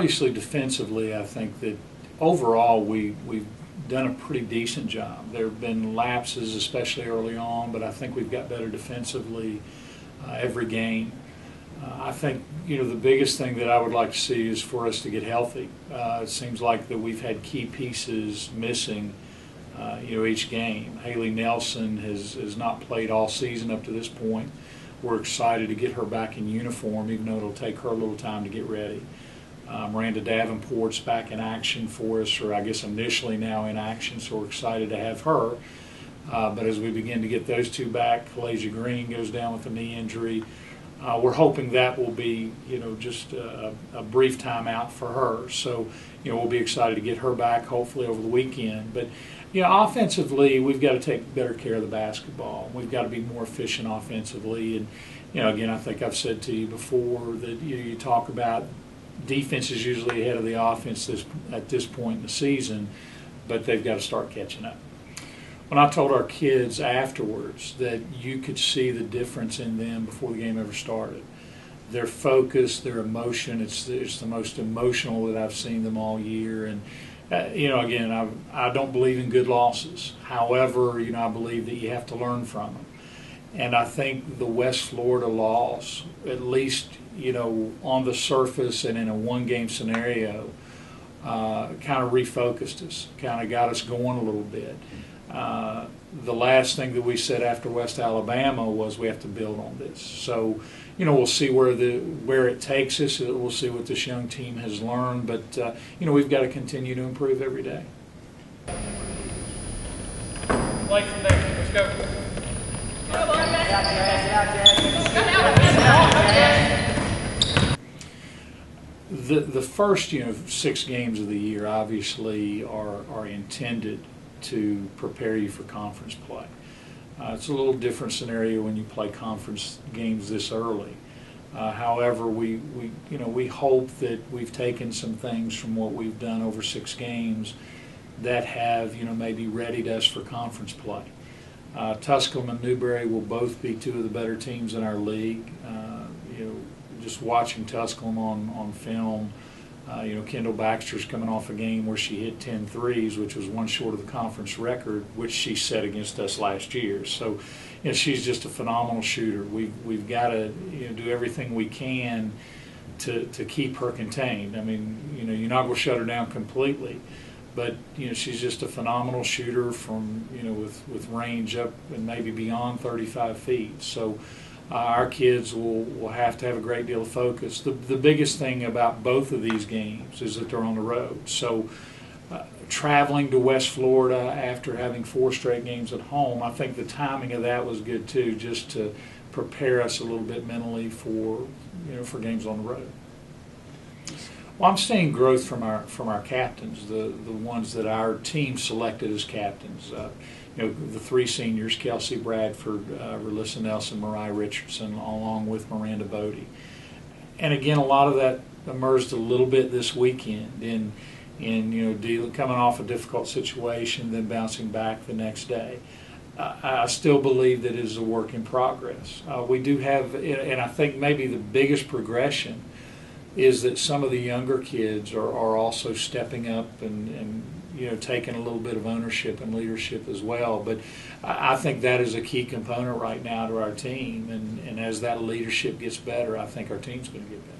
obviously defensively, I think that overall we've done a pretty decent job. There have been lapses, especially early on, but I think we've got better defensively every game. I think, the biggest thing that I would like to see is for us to get healthy. It seems like that we've had key pieces missing, each game. Haley Nelson has not played all season up to this point. We're excited to get her back in uniform, even though it'll take her a little time to get ready. Miranda Davenport's back in action for us, or I guess initially now in action, so we're excited to have her. But as we begin to get those two back, Kalasia Green goes down with a knee injury. We're hoping that will be, just a brief time out for her. So, we'll be excited to get her back hopefully over the weekend. But, offensively, we've got to take better care of the basketball. We've got to be more efficient offensively. And, again, I think I've said to you before that you talk about defense is usually ahead of the offense at this point in the season, but they've got to start catching up. When I told our kids afterwards that you could see the difference in them before the game ever started, their focus, their emotion, it's the most emotional that I've seen them all year. And, again, I don't believe in good losses. However, I believe that you have to learn from them. And I think the West Florida loss, at least, on the surface and in a one-game scenario, kind of refocused us, kind of got us going a little bit. The last thing that we said after West Alabama was we have to build on this. So, we'll see where it takes us. We'll see what this young team has learned. But, we've got to continue to improve every day. Blake from there. Let's go. The first, 6 games of the year obviously are intended to prepare you for conference play. It's a little different scenario when you play conference games this early. However, we hope that we've taken some things from what we've done over 6 games that have, maybe readied us for conference play. Tusculum and Newberry will both be 2 of the better teams in our league. Just watching Tusculum on film, Kendall Baxter's coming off a game where she hit 10 threes, which was one short of the conference record, which she set against us last year. So, she's just a phenomenal shooter. We've got to do everything we can to keep her contained. I mean, you're not going to shut her down completely, but she's just a phenomenal shooter from with range up and maybe beyond 35 feet. So. Our kids will have to have a great deal of focus. The biggest thing about both of these games is that they're on the road. So traveling to West Florida after having 4 straight games at home, I think the timing of that was good too, just to prepare us a little bit mentally for games on the road. Well, I'm seeing growth from our captains, the ones that our team selected as captains. The 3 seniors, Kelsey Bradford, Relissa Nelson, Mariah Richardson, along with Miranda Bodie. And again, a lot of that emerged a little bit this weekend in coming off a difficult situation, then bouncing back the next day. I still believe that it is a work in progress. We do have, and I think maybe the biggest progression is that some of the younger kids are also stepping up and taking a little bit of ownership and leadership as well. But I think that is a key component right now to our team. And as that leadership gets better, I think our team's going to get better.